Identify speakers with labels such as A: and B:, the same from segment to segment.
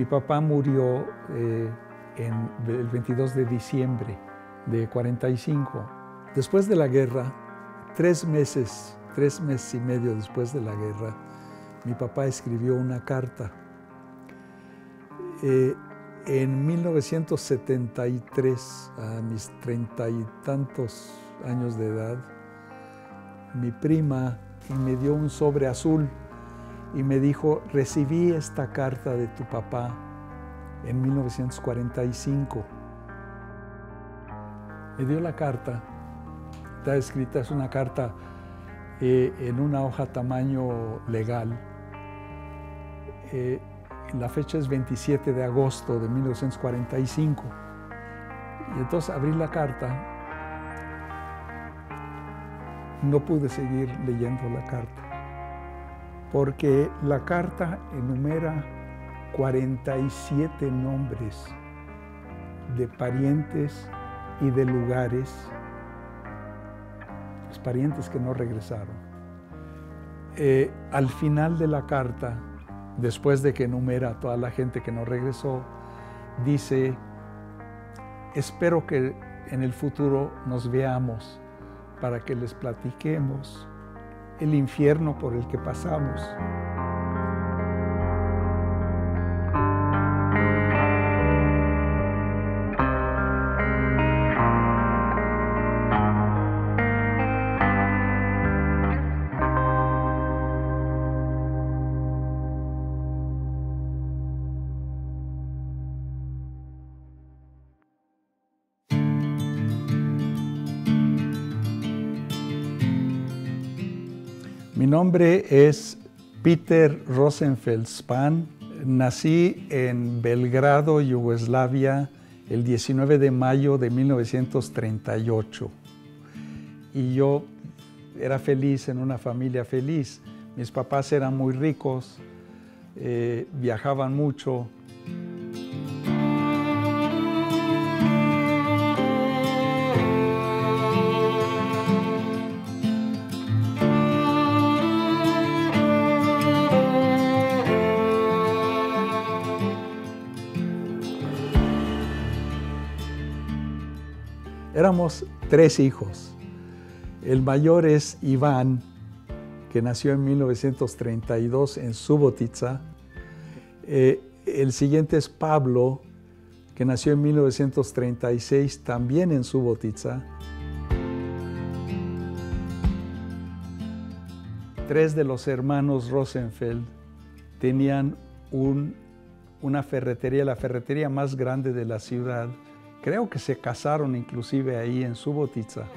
A: Mi papá murió el 22 de diciembre de 45. Después de la guerra, 3 meses y medio después de la guerra, mi papá escribió una carta. En 1973, a mis 30 y tantos años de edad, mi prima me dio un sobre azul y me dijo: recibí esta carta de tu papá en 1945. Me dio la carta, está escrita, es una carta en una hoja tamaño legal. La fecha es 27 de agosto de 1945. Y entonces abrí la carta. No pude seguir leyendo la carta, porque la carta enumera 47 nombres de parientes y de lugares, los parientes que no regresaron. Al final de la carta, después de que enumera a toda la gente que no regresó, dice: espero que en el futuro nos veamos para que les platiquemos el infierno por el que pasamos. Mi nombre es Peter Rosenfeld Span. Nací en Belgrado, Yugoslavia, el 19 de mayo de 1938. Y yo era feliz en una familia feliz. Mis papás eran muy ricos, viajaban mucho. Éramos 3 hijos. El mayor es Iván, que nació en 1932 en Subotica. El siguiente es Pablo, que nació en 1936 también en Subotica. 3 de los hermanos Rosenfeld tenían una ferretería, la ferretería más grande de la ciudad. Creo que se casaron inclusive ahí en Subotica.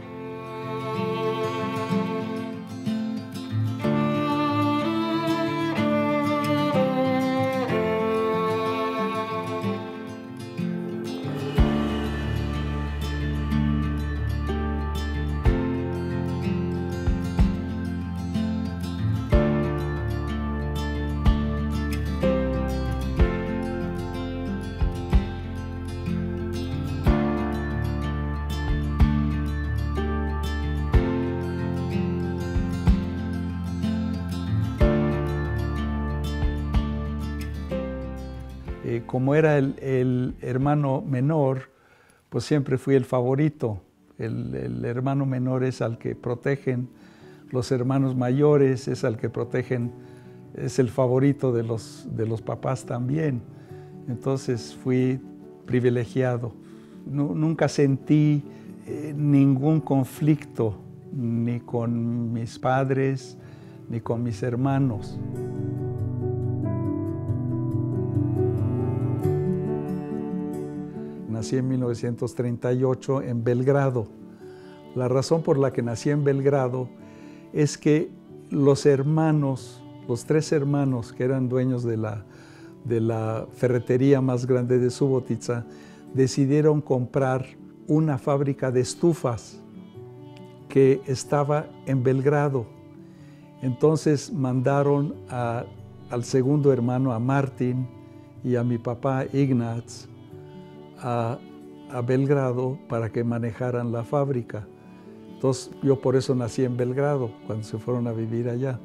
A: Como era el hermano menor, pues siempre fui el favorito. El hermano menor es al que protegen, los hermanos mayores es al que protegen, es el favorito de los papás también. Entonces fui privilegiado. Nunca sentí ningún conflicto, ni con mis padres, ni con mis hermanos. Nací en 1938 en Belgrado. La razón por la que nací en Belgrado es que los 3 hermanos que eran dueños de la ferretería más grande de Subotica, decidieron comprar una fábrica de estufas que estaba en Belgrado. Entonces mandaron al segundo hermano, a Martin, y a mi papá, Ignaz, a Belgrado para que manejaran la fábrica. Entonces yo por eso nací en Belgrado, cuando se fueron a vivir allá.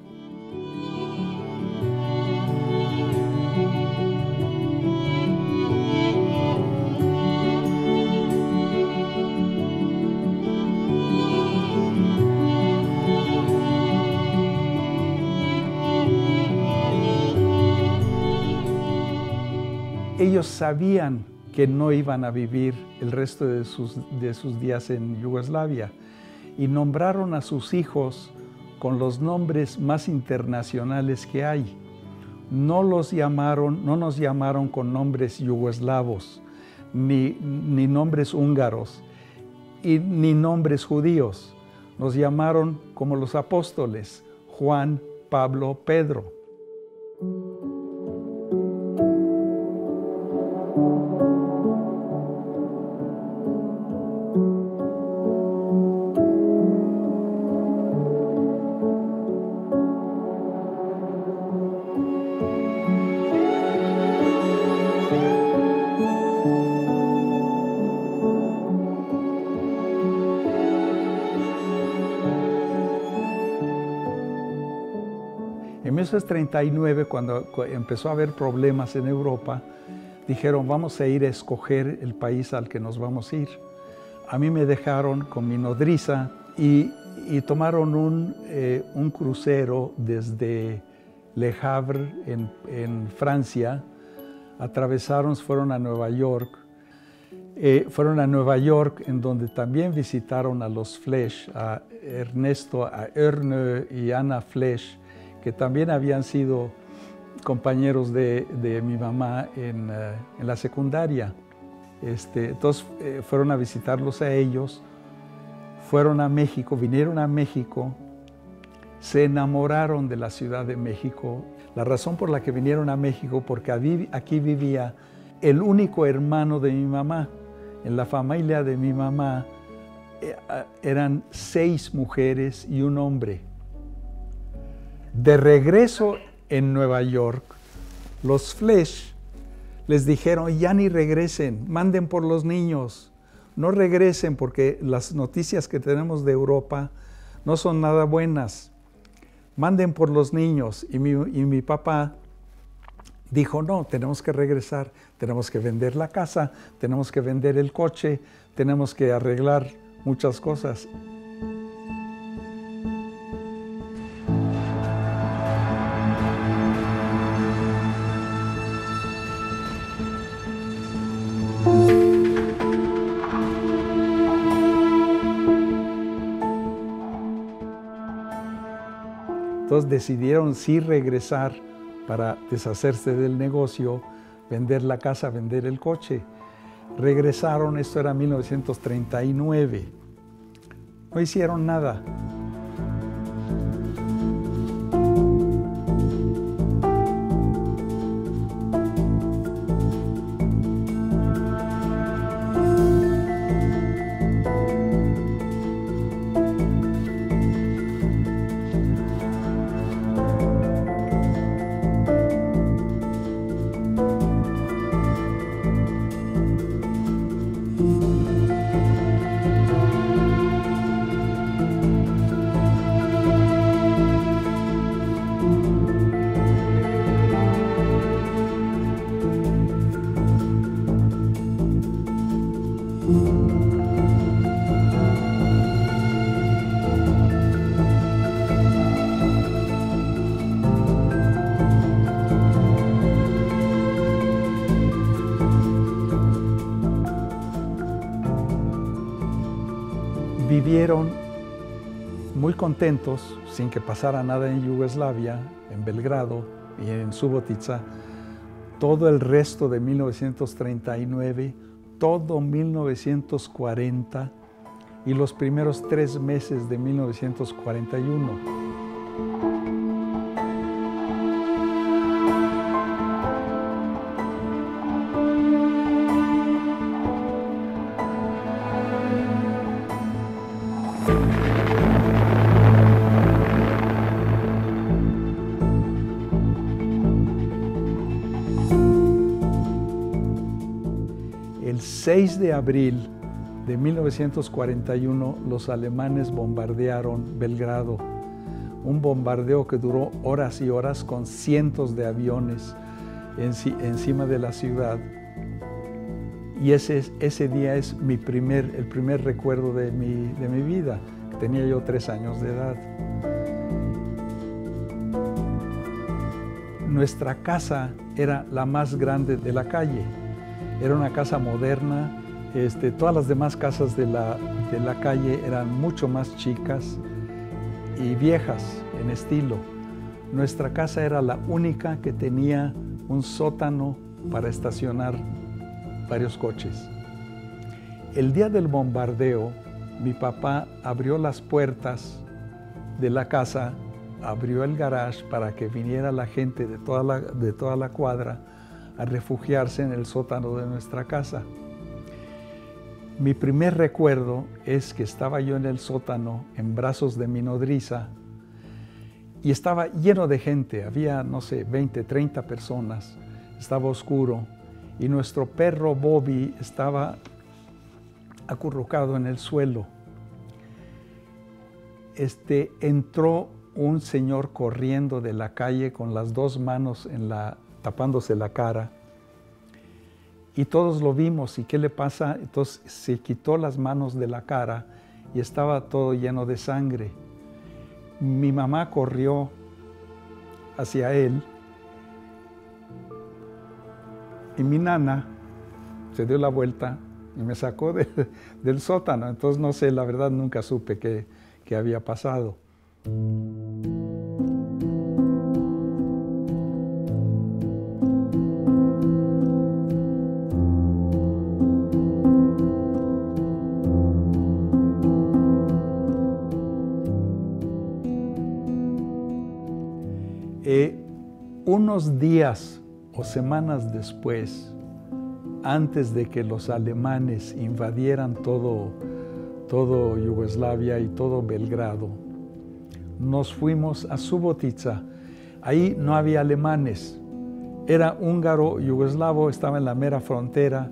A: ellos sabían que no iban a vivir el resto de sus días en Yugoslavia y nombraron a sus hijos con los nombres más internacionales que hay. No nos llamaron con nombres yugoslavos, ni nombres húngaros, ni nombres judíos. Nos llamaron como los apóstoles, Juan, Pablo, Pedro. En 1939, cuando empezó a haber problemas en Europa, dijeron, vamos a ir a escoger el país al que nos vamos a ir. A mí me dejaron con mi nodriza y tomaron un crucero desde Le Havre, en Francia. Atravesaron, fueron a Nueva York. En donde también visitaron a los Flesch, a Ernesto, a Erne y Ana Flesch, que también habían sido compañeros de mi mamá en la secundaria. Entonces fueron a visitarlos a ellos, fueron a México, vinieron a México, se enamoraron de la Ciudad de México. La razón por la que vinieron a México, porque aquí vivía el único hermano de mi mamá. En la familia de mi mamá eran 6 mujeres y un hombre. De regreso en Nueva York, los Flesch les dijeron, ya ni regresen, manden por los niños, no regresen porque las noticias que tenemos de Europa no son nada buenas, manden por los niños. Y mi papá dijo, no, tenemos que regresar, tenemos que vender la casa, tenemos que vender el coche, tenemos que arreglar muchas cosas. Entonces decidieron sí regresar para deshacerse del negocio, vender la casa, vender el coche. Regresaron, esto era 1939. No hicieron nada. Vivieron muy contentos, sin que pasara nada en Yugoslavia, en Belgrado y en Subotica, todo el resto de 1939, todo 1940 y los primeros 3 meses de 1941. El 6 de abril de 1941, los alemanes bombardearon Belgrado, un bombardeo que duró horas y horas con cientos de aviones encima de la ciudad. Y ese día es el primer recuerdo de mi vida. Tenía yo 3 años de edad. Nuestra casa era la más grande de la calle. Era una casa moderna. Todas las demás casas de la calle eran mucho más chicas y viejas en estilo. Nuestra casa era la única que tenía un sótano para estacionar varios coches. El día del bombardeo, mi papá abrió las puertas de la casa, abrió el garage para que viniera la gente de toda la cuadra a refugiarse en el sótano de nuestra casa. Mi primer recuerdo es que estaba yo en el sótano en brazos de mi nodriza y estaba lleno de gente, había, no sé, 20, 30 personas, estaba oscuro y nuestro perro Bobby estaba acurrucado en el suelo. Entró un señor corriendo de la calle con las dos manos tapándose la cara. Y todos lo vimos. ¿Y qué le pasa? Entonces se quitó las manos de la cara y estaba todo lleno de sangre. Mi mamá corrió hacia él y mi nana se dio la vuelta y me sacó del sótano. Entonces no sé, la verdad nunca supe qué había pasado. Unos días o semanas después, antes de que los alemanes invadieran todo Yugoslavia y todo Belgrado, nos fuimos a Subotica. Ahí no había alemanes, era húngaro, yugoslavo, estaba en la mera frontera.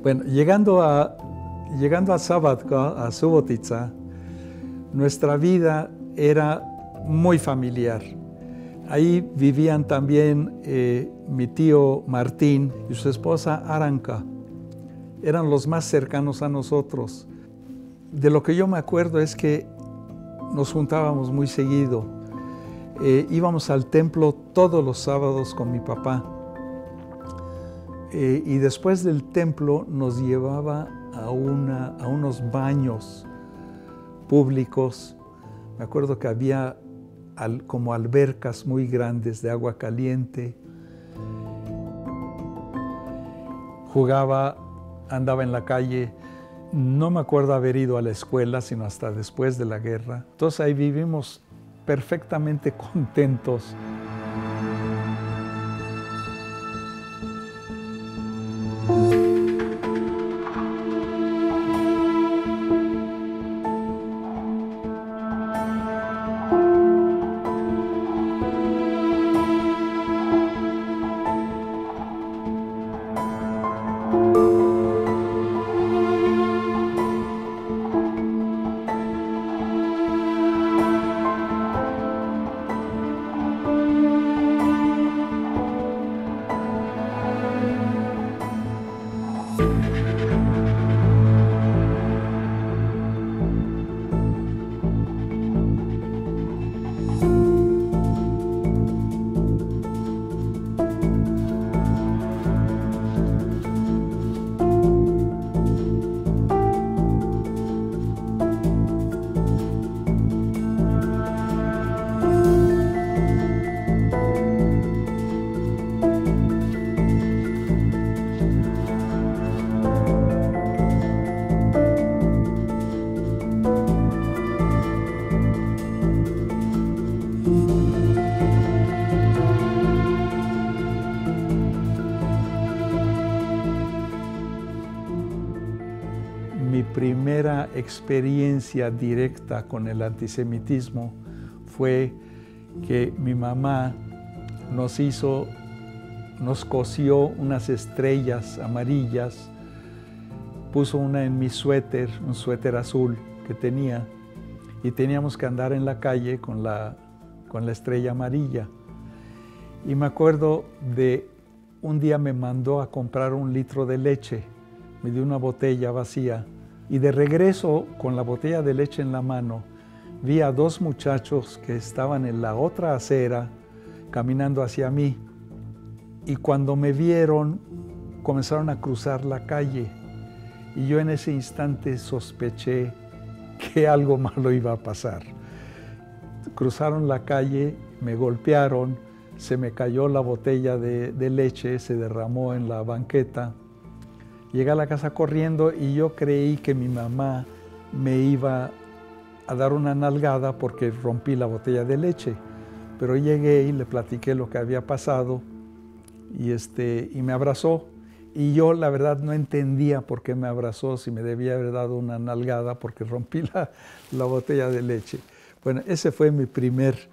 A: Bueno, llegando a Sabatka, a Subotica, nuestra vida era muy familiar. Ahí vivían también mi tío Martín y su esposa Aranka. Eran los más cercanos a nosotros. De lo que yo me acuerdo es que nos juntábamos muy seguido. Íbamos al templo todos los sábados con mi papá. Y después del templo nos llevaba a unos baños públicos. Me acuerdo que había como albercas muy grandes de agua caliente. Jugaba, andaba en la calle. No me acuerdo haber ido a la escuela, sino hasta después de la guerra. Entonces ahí vivimos perfectamente contentos. Mi primera experiencia directa con el antisemitismo fue que mi mamá nos cosió unas estrellas amarillas, puso una en mi suéter, un suéter azul que tenía, y teníamos que andar en la calle con la estrella amarilla. Y me acuerdo de un día me mandó a comprar 1 litro de leche, me dio una botella vacía, y de regreso con la botella de leche en la mano, vi a dos muchachos que estaban en la otra acera caminando hacia mí. Y cuando me vieron, comenzaron a cruzar la calle. Y yo en ese instante sospeché que algo malo iba a pasar. Cruzaron la calle, me golpearon, se me cayó la botella de leche, se derramó en la banqueta. Llegué a la casa corriendo y yo creí que mi mamá me iba a dar una nalgada porque rompí la botella de leche. Pero llegué y le platiqué lo que había pasado y me abrazó. Y yo, la verdad, no entendía por qué me abrazó, si me debía haber dado una nalgada porque rompí la botella de leche. Bueno, ese fue mi primer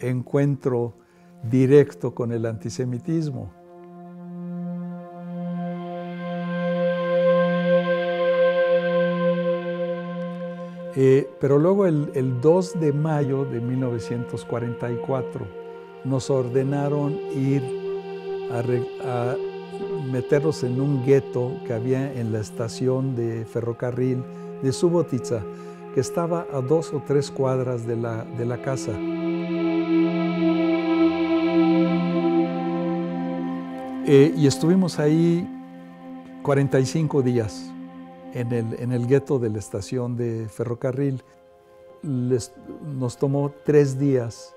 A: encuentro directo con el antisemitismo. Pero luego el 2 de mayo de 1944 nos ordenaron ir a meternos en un gueto que había en la estación de ferrocarril de Subotica, que estaba a 2 o 3 cuadras de la casa. Y estuvimos ahí 45 días en el gueto de la estación de ferrocarril. Nos tomó 3 días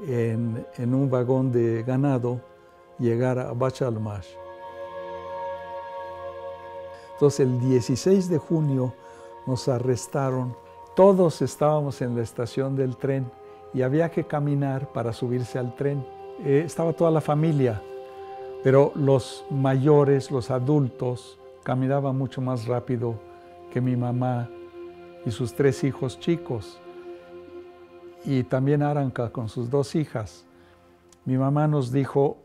A: en un vagón de ganado llegar a Bach al-Mash. Entonces el 16 de junio nos arrestaron. Todos estábamos en la estación del tren y había que caminar para subirse al tren. Estaba toda la familia, pero los mayores, los adultos, caminaban mucho más rápido que mi mamá y sus 3 hijos chicos. Y también Aranka con sus 2 hijas. Mi mamá nos dijo,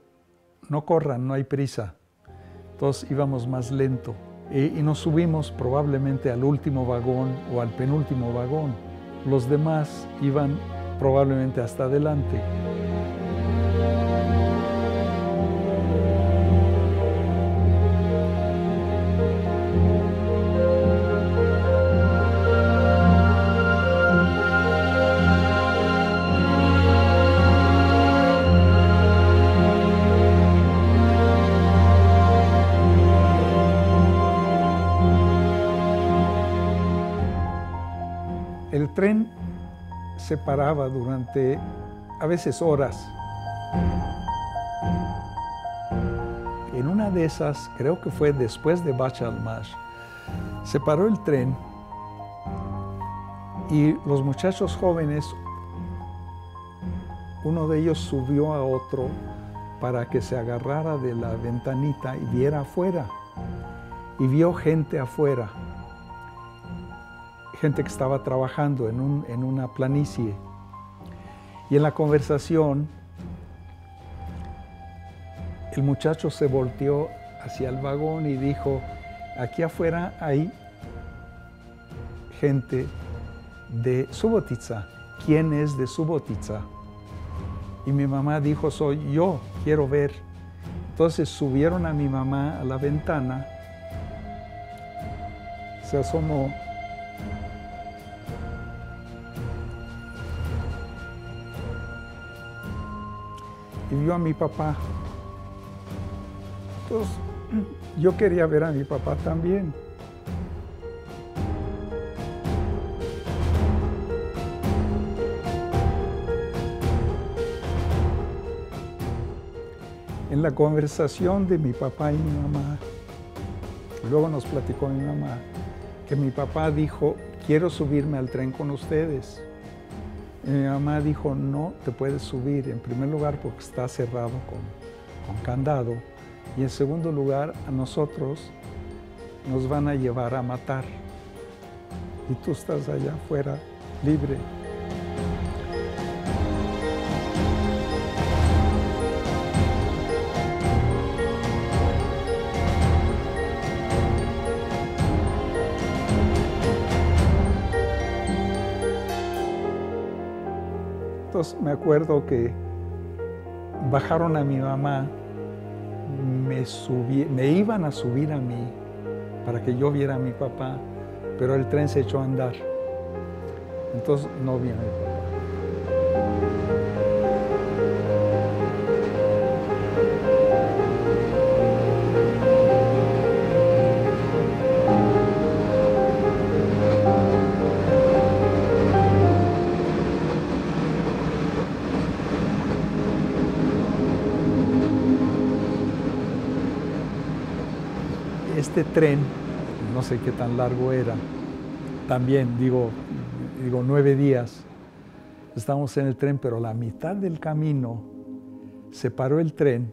A: no corran, no hay prisa. Entonces íbamos más lento. Y nos subimos probablemente al último vagón o al penúltimo vagón. Los demás iban probablemente hasta adelante. El tren se paraba durante, a veces, horas. En una de esas, creo que fue después de Bach al-Mash, se paró el tren y los muchachos jóvenes, uno de ellos subió a otro para que se agarrara de la ventanita y viera afuera. Y vio gente afuera. Gente que estaba trabajando en una planicie. Y en la conversación, el muchacho se volteó hacia el vagón y dijo, aquí afuera hay gente de Subotica. ¿Quién es de Subotica? Y mi mamá dijo, soy yo, quiero ver. Entonces subieron a mi mamá a la ventana, se asomó. Y vio a mi papá. Entonces, yo quería ver a mi papá también. En la conversación de mi papá y mi mamá, luego nos platicó mi mamá, que mi papá dijo, quiero subirme al tren con ustedes. Y mi mamá dijo, no te puedes subir, en primer lugar porque está cerrado con candado, y en segundo lugar a nosotros nos van a llevar a matar. Y tú estás allá afuera, libre. Entonces me acuerdo que bajaron a mi mamá, me iban a subir a mí para que yo viera a mi papá, pero el tren se echó a andar. Entonces no vi a mi papá. Este tren, no sé qué tan largo era, también digo 9 días, estábamos en el tren, pero a la mitad del camino se paró el tren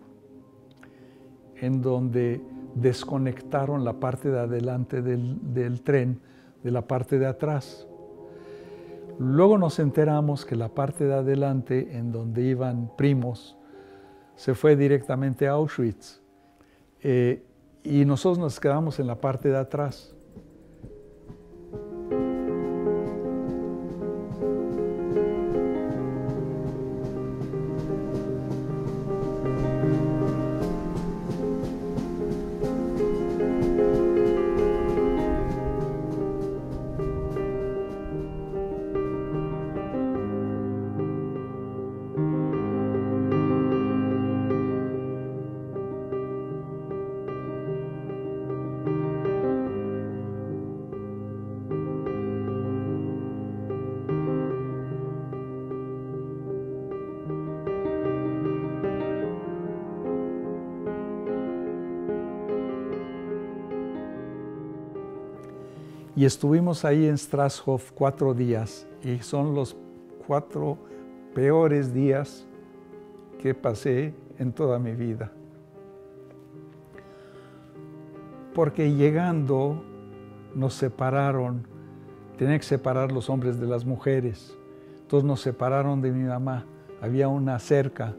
A: en donde desconectaron la parte de adelante del tren de la parte de atrás. Luego nos enteramos que la parte de adelante, en donde iban primos, se fue directamente a Auschwitz. Y nosotros nos quedamos en la parte de atrás. Y estuvimos ahí en Strasshof 4 días y son los 4 peores días que pasé en toda mi vida. Porque llegando nos separaron, tenían que separar los hombres de las mujeres. Entonces nos separaron de mi mamá, había una cerca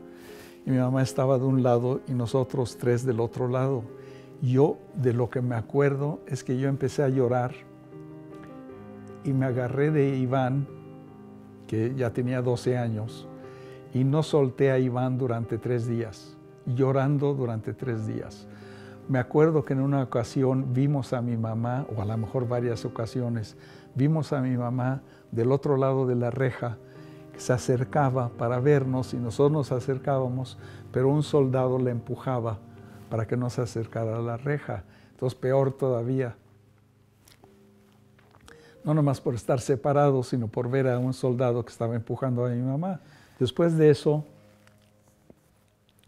A: y mi mamá estaba de un lado y nosotros 3 del otro lado. Yo, de lo que me acuerdo, es que yo empecé a llorar y me agarré de Iván, que ya tenía 12 años, y no solté a Iván durante 3 días, llorando durante 3 días. Me acuerdo que en una ocasión vimos a mi mamá, o a lo mejor varias ocasiones, vimos a mi mamá del otro lado de la reja, que se acercaba para vernos y nosotros nos acercábamos, pero un soldado la empujaba para que no se acercara a la reja. Entonces, peor todavía. No nomás por estar separados, sino por ver a un soldado que estaba empujando a mi mamá. Después de eso,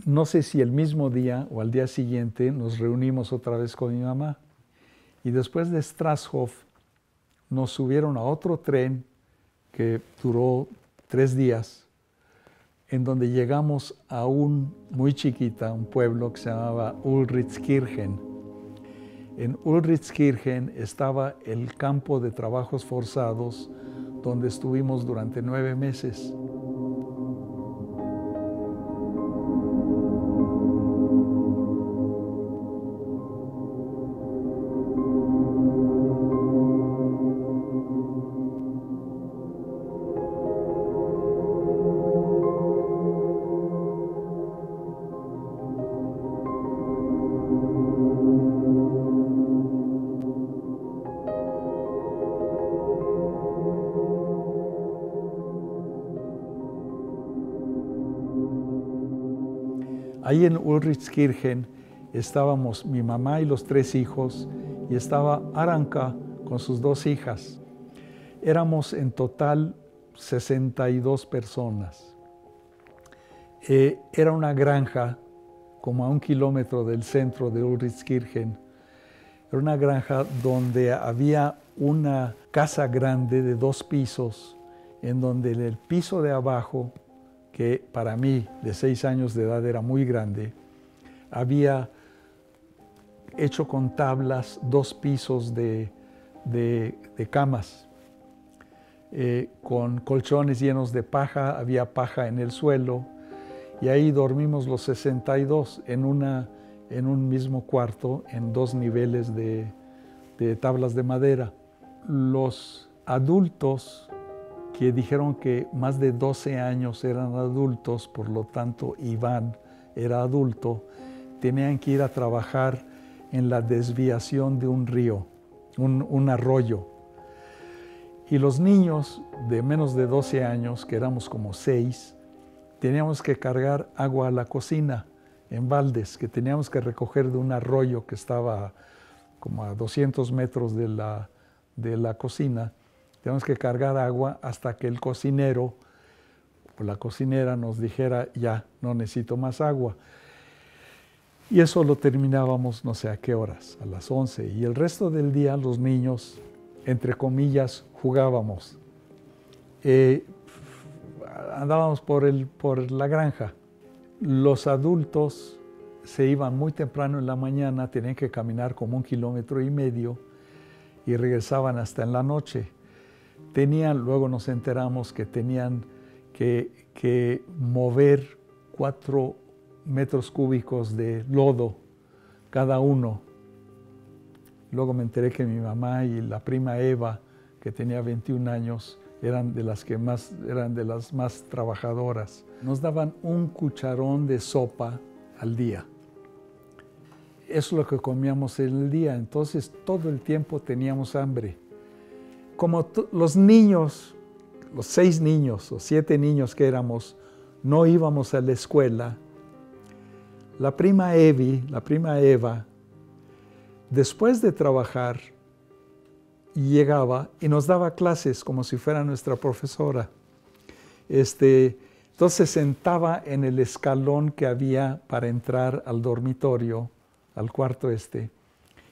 A: no sé si el mismo día o al día siguiente, nos reunimos otra vez con mi mamá. Y después de Strasshof, nos subieron a otro tren que duró 3 días, en donde llegamos a muy chiquita, un pueblo que se llamaba Ulritzkirchen. En Ulritzkirchen estaba el campo de trabajos forzados donde estuvimos durante 9 meses. Ahí en Ulritzkirchen estábamos mi mamá y los 3 hijos, y estaba Aranka con sus 2 hijas. Éramos en total 62 personas. Era una granja como a 1 kilómetro del centro de Ulritzkirchen. Era una granja donde había una casa grande de 2 pisos, en donde en el piso de abajo, que para mí, de 6 años de edad, era muy grande, había hecho con tablas 2 pisos de camas, con colchones llenos de paja, había paja en el suelo, y ahí dormimos los 62 en un mismo cuarto, en 2 niveles de tablas de madera. Los adultos que dijeron que más de 12 años eran adultos, por lo tanto Iván era adulto, tenían que ir a trabajar en la desviación de un río, un arroyo. Y los niños de menos de 12 años, que éramos como 6, teníamos que cargar agua a la cocina en baldes, que teníamos que recoger de un arroyo que estaba como a 200 metros de la cocina. Teníamos que cargar agua hasta que el cocinero o la cocinera nos dijera, ya, no necesito más agua. Y eso lo terminábamos no sé a qué horas, a las 11. Y el resto del día los niños, entre comillas, jugábamos. Andábamos por la granja. Los adultos se iban muy temprano en la mañana, tenían que caminar como 1,5 kilómetros y regresaban hasta en la noche. Luego nos enteramos que tenían que mover 4 metros cúbicos de lodo cada uno. Luego me enteré que mi mamá y la prima Eva, que tenía 21 años, eran de las más trabajadoras. Nos daban un cucharón de sopa al día. Eso es lo que comíamos en el día, entonces todo el tiempo teníamos hambre. Como los niños, los 6 niños o 7 niños que éramos, no íbamos a la escuela, la prima Eva, después de trabajar, llegaba y nos daba clases como si fuera nuestra profesora. Entonces se sentaba en el escalón que había para entrar al dormitorio, al cuarto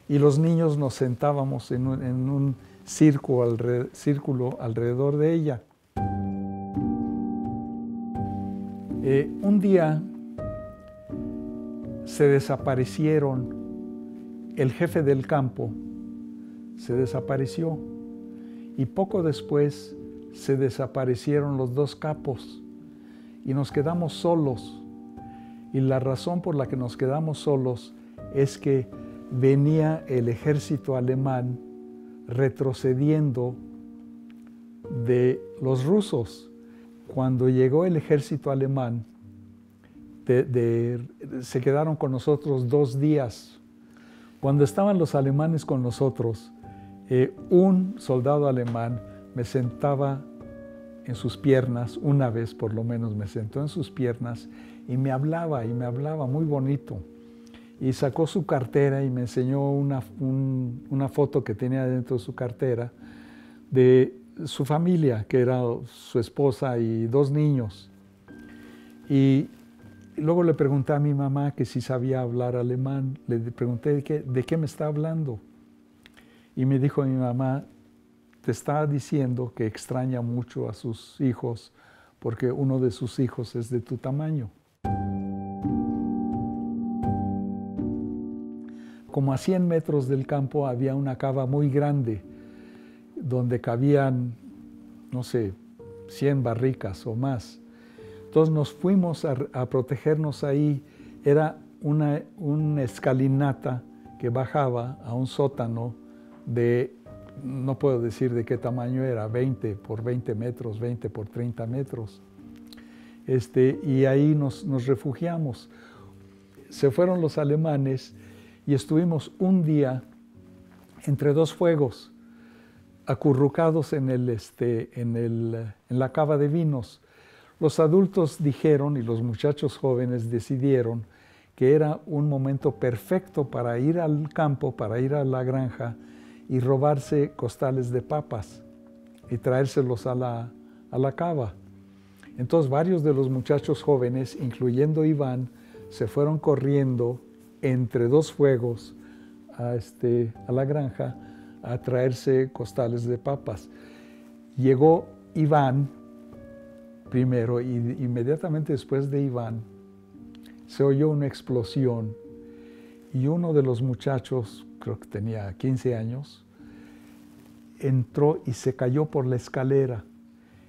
A: y los niños nos sentábamos en un círculo alrededor de ella. Un día se desaparecieron, el jefe del campo se desapareció y poco después se desaparecieron los 2 capos y nos quedamos solos. Y la razón por la que nos quedamos solos es que venía el ejército alemán retrocediendo de los rusos. Cuando llegó el ejército alemán, se quedaron con nosotros 2 días. Cuando estaban los alemanes con nosotros, un soldado alemán me sentaba en sus piernas, una vez por lo menos me sentó en sus piernas y me hablaba muy bonito. Y sacó su cartera y me enseñó una foto que tenía dentro de su cartera de su familia, que era su esposa y 2 niños. Y luego le pregunté a mi mamá que si sabía hablar alemán. Le pregunté de qué me está hablando. Y me dijo mi mamá, te está diciendo que extraña mucho a sus hijos porque uno de sus hijos es de tu tamaño. Como a 100 metros del campo había una cava muy grande donde cabían, no sé, 100 barricas o más. Entonces nos fuimos a protegernos ahí. Era una escalinata que bajaba a un sótano de, no puedo decir de qué tamaño era, 20 por 20 metros, 20 por 30 metros. Y ahí nos refugiamos. Se fueron los alemanes y estuvimos un día entre 2 fuegos, acurrucados en la cava de vinos. Los adultos dijeron y los muchachos jóvenes decidieron que era un momento perfecto para ir al campo, para ir a la granja y robarse costales de papas y traérselos a la cava. Entonces varios de los muchachos jóvenes, incluyendo Iván, se fueron corriendo entre 2 fuegos a la granja a traerse costales de papas. Llegó Iván primero y inmediatamente después de Iván se oyó una explosión y uno de los muchachos, creo que tenía 15 años, entró y se cayó por la escalera.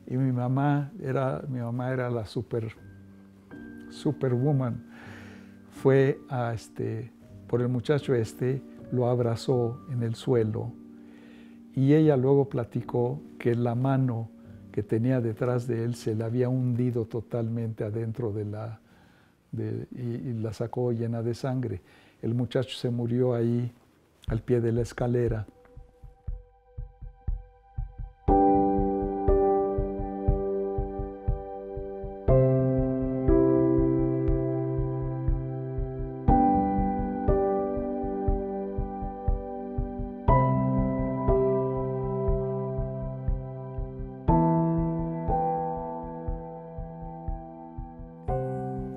A: Y mi mamá era la superwoman. Fue por el muchacho lo abrazó en el suelo y ella luego platicó que la mano que tenía detrás de él se le había hundido totalmente adentro y la sacó llena de sangre. El muchacho se murió ahí al pie de la escalera.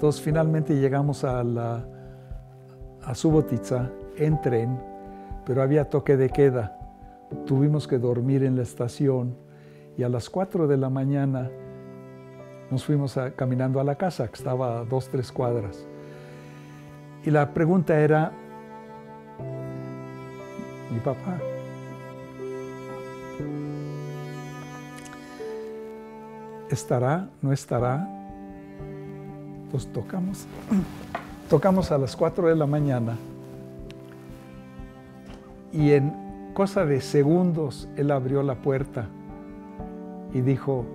A: Entonces finalmente llegamos a Subotica en tren, pero había toque de queda. Tuvimos que dormir en la estación y a las 4 de la mañana nos fuimos caminando a la casa, que estaba a 2-3 cuadras. Y la pregunta era, mi papá. ¿Estará? ¿No estará? Entonces tocamos a las 4 de la mañana y en cosa de segundos él abrió la puerta y dijo,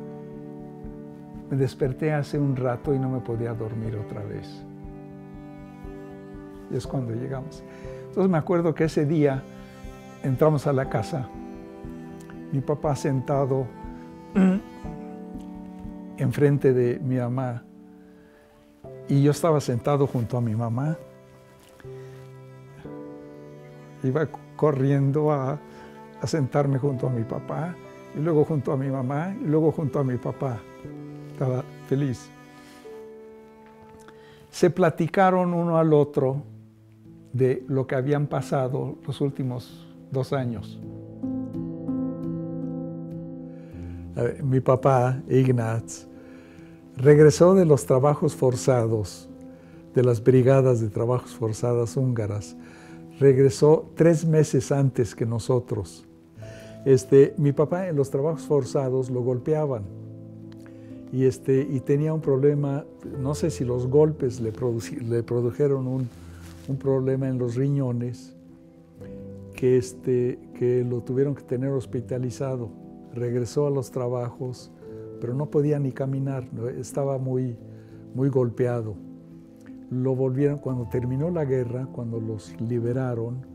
A: me desperté hace un rato y no me podía dormir otra vez. Y es cuando llegamos. Entonces me acuerdo que ese día entramos a la casa, mi papá sentado enfrente de mi mamá y yo estaba sentado junto a mi mamá. Iba corriendo a sentarme junto a mi papá y luego junto a mi mamá y luego junto a mi papá. Estaba feliz. Se platicaron uno al otro de lo que habían pasado los últimos 2 años. Mi papá, Ignaz, regresó de los trabajos forzados, de las brigadas de trabajos forzadas húngaras. Regresó 3 meses antes que nosotros. Mi papá en los trabajos forzados lo golpeaban y tenía un problema, no sé si los golpes le produjeron un problema en los riñones que lo tuvieron que tener hospitalizado. Regresó a los trabajos, pero no podía ni caminar, estaba muy golpeado. Lo volvieron, cuando terminó la guerra, cuando los liberaron,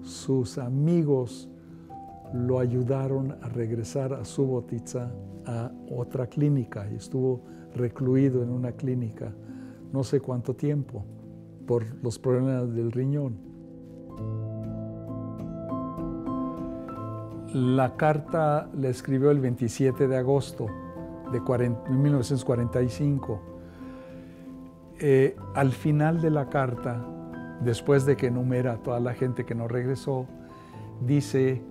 A: sus amigos lo ayudaron a regresar a Subotica, a otra clínica, y estuvo recluido en una clínica no sé cuánto tiempo por los problemas del riñón. La carta la escribió el 27 de agosto de 1945. Al final de la carta, después de que enumera a toda la gente que no regresó, dice,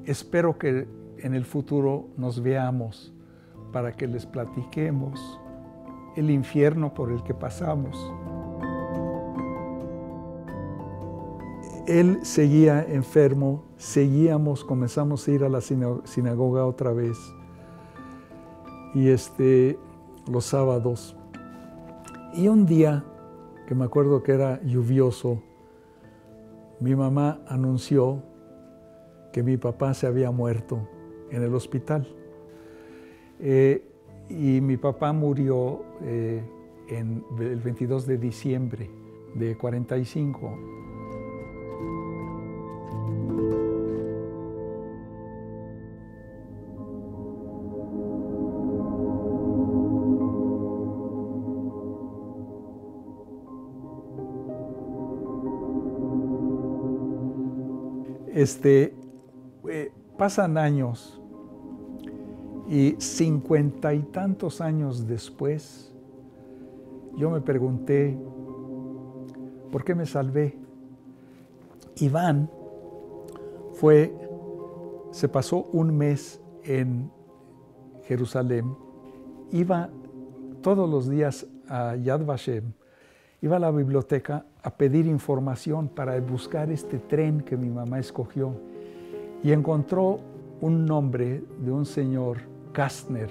A: espero que en el futuro nos veamos para que les platiquemos el infierno por el que pasamos. Él seguía enfermo, comenzamos a ir a la sinagoga otra vez. Y los sábados. Y un día, que me acuerdo que era lluvioso, mi mamá anunció que mi papá se había muerto en el hospital. Y mi papá murió el 22 de diciembre de 45. Pasan años y 50 y tantos años después, yo me pregunté, ¿por qué me salvé? Iván se pasó un mes en Jerusalén, iba todos los días a Yad Vashem, iba a la biblioteca a pedir información para buscar este tren que mi mamá escogió y encontró un nombre de un señor, Kastner.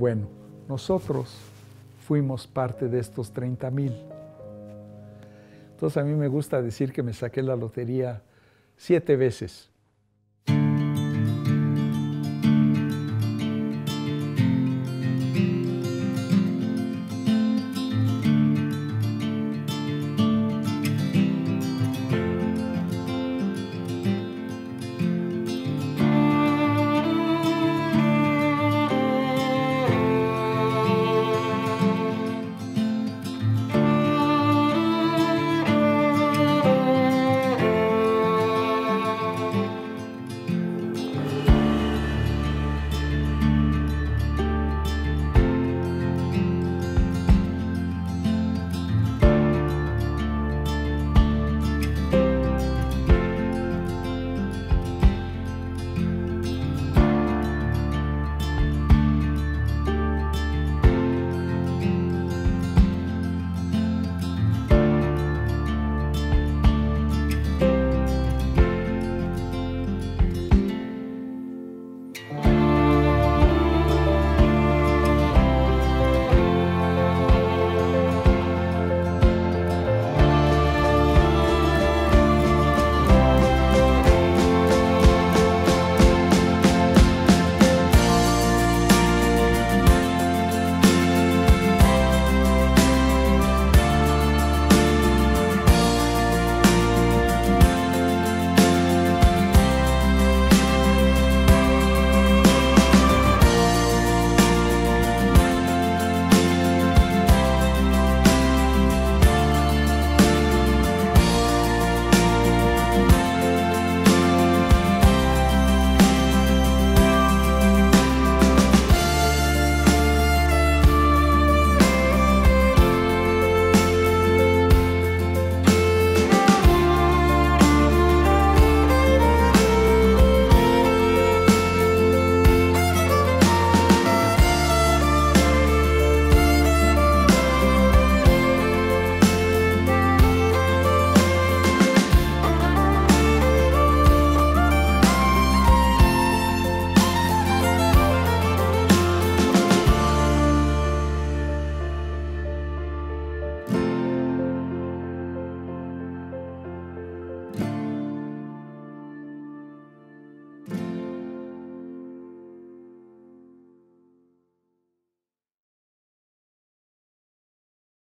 A: Bueno, nosotros fuimos parte de estos 30,000. Entonces a mí me gusta decir que me saqué la lotería 7 veces.